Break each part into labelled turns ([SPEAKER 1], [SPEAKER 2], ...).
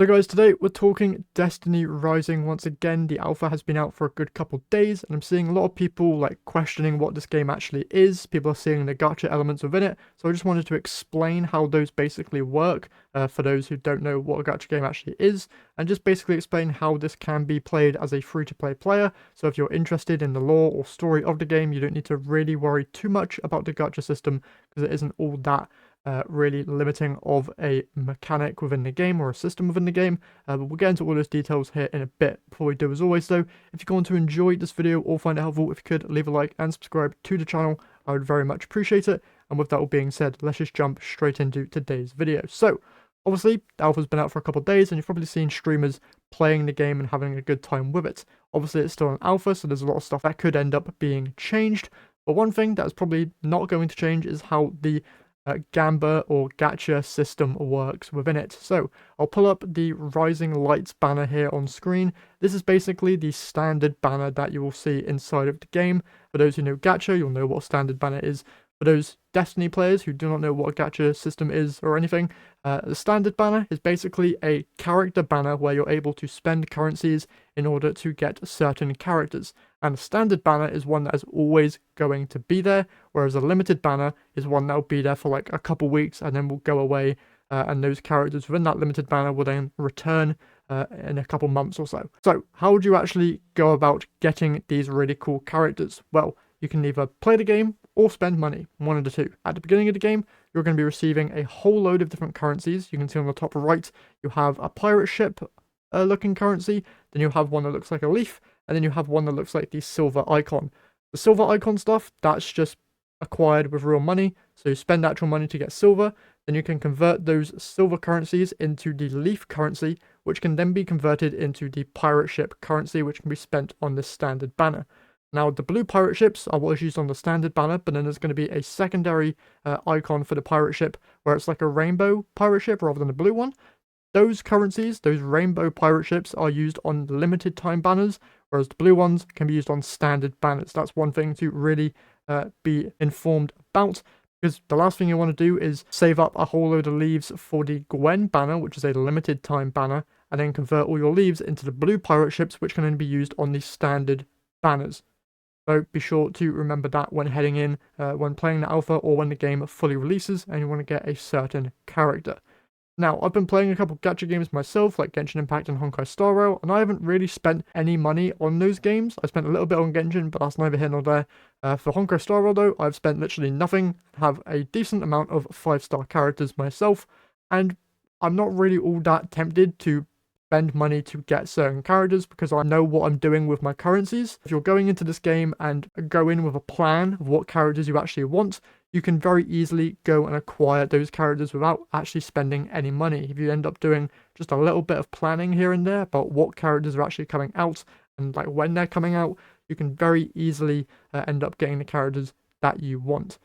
[SPEAKER 1] So guys, today we're talking Destiny Rising once again. The alpha has been out for a good couple days, and I'm seeing a lot of people like questioning what this game actually is. People are seeing the gacha elements within it, so I just wanted to explain how those basically work for those who don't know what a gacha game actually is, and just basically explain how this can be played as a free-to-play player. So if you're interested in the lore or story of the game, you don't need to really worry too much about the gacha system because it isn't all that really limiting of a mechanic within the game or a system within the game, but we'll get into all those details here in a bit. Before we do, as always though, if you're going to enjoy this video or find it helpful, if you could leave a like and subscribe to the channel, I would very much appreciate it. And with that all being said, let's just jump straight into today's video. So obviously the alpha's been out for a couple of days and you've probably seen streamers playing the game and having a good time with it. Obviously it's still an alpha, so there's a lot of stuff that could end up being changed, but one thing that's probably not going to change is how the Gamba or Gacha system works within it. So I'll pull up the Rising Lights banner here on screen. This is basically the standard banner that you will see inside of the game. For those who know Gacha, you'll know what standard banner is. For those Destiny players who do not know what a Gacha system is or anything, the standard banner is basically a character banner where you're able to spend currencies in order to get certain characters. And a standard banner is one that is always going to be there, whereas a limited banner is one that will be there for like a couple weeks and then will go away, and those characters within that limited banner will then return in a couple months or so. So how would you actually go about getting these really cool characters? Well, you can either play the game or spend money, one of the two. At the beginning of the game, you're going to be receiving a whole load of different currencies. You can see on the top right, you have a pirate ship looking currency, then you have one that looks like a leaf, and then you have one that looks like the silver icon. The silver icon stuff, that's just acquired with real money, so you spend actual money to get silver, then you can convert those silver currencies into the leaf currency, which can then be converted into the pirate ship currency, which can be spent on this standard banner. Now, the blue pirate ships are what is used on the standard banner, but then there's going to be a secondary icon for the pirate ship, where it's like a rainbow pirate ship rather than a blue one. Those currencies, those rainbow pirate ships, are used on limited time banners, whereas the blue ones can be used on standard banners. That's one thing to really be informed about, because the last thing you want to do is save up a whole load of leaves for the Gwen banner, which is a limited time banner, and then convert all your leaves into the blue pirate ships, which can then be used on the standard banners. So be sure to remember that when heading in, when playing the alpha or when the game fully releases and you want to get a certain character. Now, I've been playing a couple gacha games myself, like Genshin Impact and Honkai Star Rail, and I haven't really spent any money on those games. I spent a little bit on Genshin, but that's neither here nor there. For Honkai Star Rail, though, I've spent literally nothing, have a decent amount of 5-star characters myself, and I'm not really all that tempted to spend money to get certain characters because I know what I'm doing with my currencies. If you're going into this game and go in with a plan of what characters you actually want, you can very easily go and acquire those characters without actually spending any money. If you end up doing just a little bit of planning here and there about what characters are actually coming out and like when they're coming out, you can very easily end up getting the characters that you want.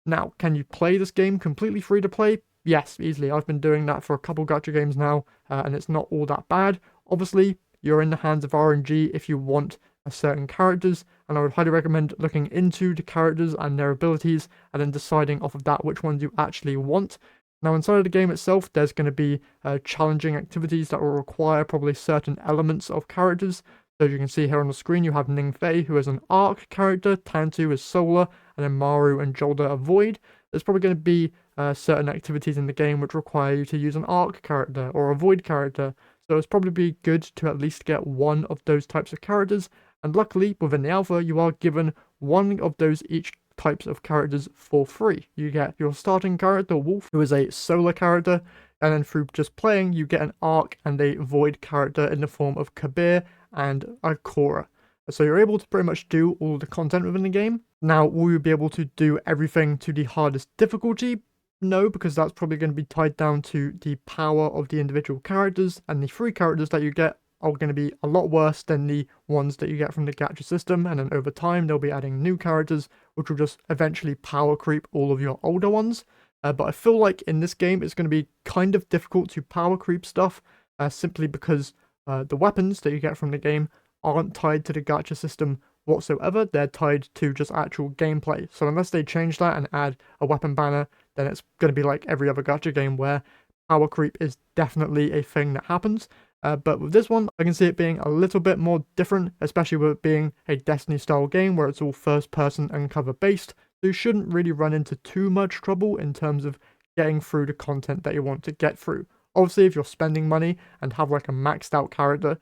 [SPEAKER 1] Now, can you play this game completely free to play? Yes, easily. I've been doing that for a couple gacha games now, and it's not all that bad. Obviously, you're in the hands of RNG if you want certain characters, and I would highly recommend looking into the characters and their abilities, and then deciding off of that which ones you actually want. Now, inside of the game itself, there's going to be challenging activities that will require probably certain elements of characters. So as you can see here on the screen, you have Ningfei, who is an Arc character, Tantu is Solar, and then Maru and Jolda are Void. There's probably going to be certain activities in the game which require you to use an Arc character or a Void character. So it's probably good to at least get one of those types of characters. And luckily, within the alpha, you are given one of those each types of characters for free. You get your starting character, Wolf, who is a Solar character, and then through just playing, you get an Arc and a Void character in the form of Kabir and a Korra. So you're able to pretty much do all the content within the game. Now, will you be able to do everything to the hardest difficulty? No, because that's probably going to be tied down to the power of the individual characters, and the free characters that you get are going to be a lot worse than the ones that you get from the gacha system, and then over time they'll be adding new characters which will just eventually power creep all of your older ones. But I feel like in this game it's going to be kind of difficult to power creep stuff, simply because the weapons that you get from the game aren't tied to the gacha system whatsoever. They're tied to just actual gameplay. So unless they change that and add a weapon banner, then it's going to be like every other gacha game where power creep is definitely a thing that happens. But with this one, I can see it being a little bit more different, especially with it being a Destiny style game where it's all first person and cover based. So you shouldn't really run into too much trouble in terms of getting through the content that you want to get through. Obviously, if you're spending money and have like a maxed out character,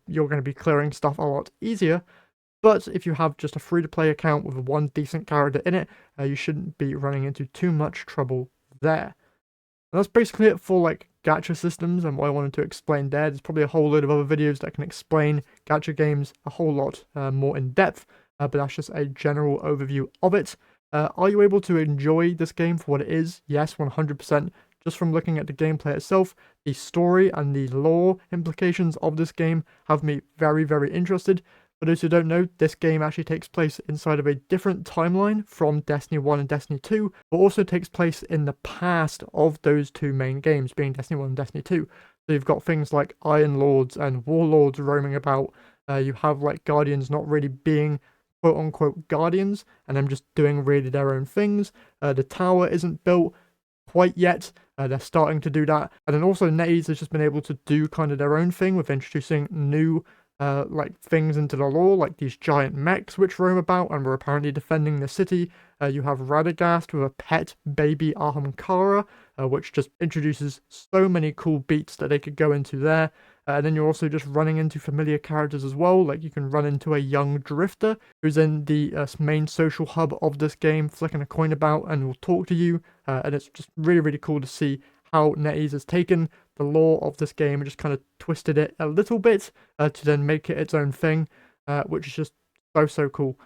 [SPEAKER 1] you're going to be clearing stuff a lot easier. But if you have just a free-to-play account with one decent character in it, you shouldn't be running into too much trouble there. And that's basically it for like gacha systems and what I wanted to explain there. There's probably a whole load of other videos that can explain gacha games a whole lot more in depth, but that's just a general overview of it. Are you able to enjoy this game for what it is? Yes, 100%. Just from looking at the gameplay itself, the story and the lore implications of this game have me very, very interested. For those who don't know, this game actually takes place inside of a different timeline from Destiny 1 and Destiny 2, but also takes place in the past of those two main games, being Destiny 1 and Destiny 2. So you've got things like Iron Lords and Warlords roaming about. You have like Guardians not really being quote-unquote Guardians, and them just doing really their own things. The tower isn't built quite yet. They're starting to do that. And then also NetEase has just been able to do kind of their own thing with introducing new like things into the lore, like these giant mechs which roam about and were apparently defending the city. You have Radagast with a pet baby Ahamkara, which just introduces so many cool beats that they could go into there. And then you're also just running into familiar characters as well, like you can run into a young drifter who's in the main social hub of this game, flicking a coin about and will talk to you. And it's just really, really cool to see how NetEase has taken the lore of this game and just kind of twisted it a little bit to then make it its own thing, which is just so cool.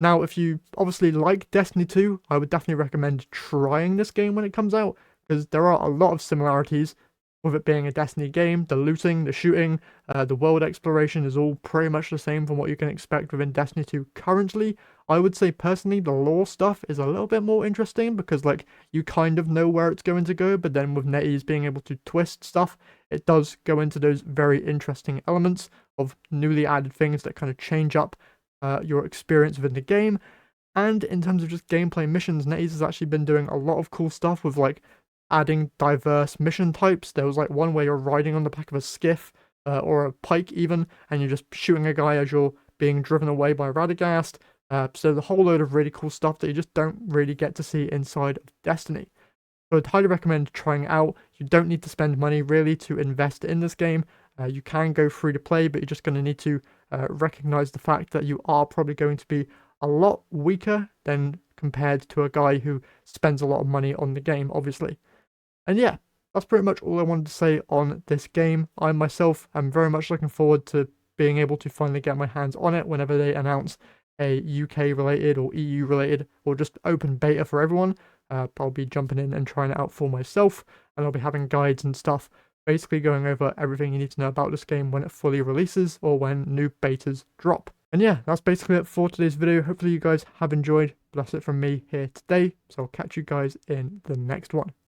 [SPEAKER 1] Now, if you obviously like Destiny 2, I would definitely recommend trying this game when it comes out, because there are a lot of similarities with it being a Destiny game. The looting, the shooting, the world exploration is all pretty much the same from what you can expect within Destiny 2 currently. I would say personally the lore stuff is a little bit more interesting because like you kind of know where it's going to go, but then with NetEase being able to twist stuff, it does go into those very interesting elements of newly added things that kind of change up your experience within the game. And in terms of just gameplay missions, NetEase has actually been doing a lot of cool stuff with like adding diverse mission types. There was like one where you're riding on the back of a skiff or a pike even, and you're just shooting a guy as you're being driven away by Radagast. So the whole load of really cool stuff that you just don't really get to see inside of Destiny. So I'd highly recommend trying it out. You don't need to spend money really to invest in this game. You can go free to play, but you're just going to need to recognize the fact that you are probably going to be a lot weaker than compared to a guy who spends a lot of money on the game, obviously. And yeah, that's pretty much all I wanted to say on this game. I myself am very much looking forward to being able to finally get my hands on it whenever they announce a UK related or EU related or just open beta for everyone. I'll be jumping in and trying it out for myself, and I'll be having guides and stuff basically going over everything you need to know about this game when it fully releases or when new betas drop. And yeah, that's basically it for today's video. Hopefully you guys have enjoyed. That's it from me here today, so I'll catch you guys in the next one.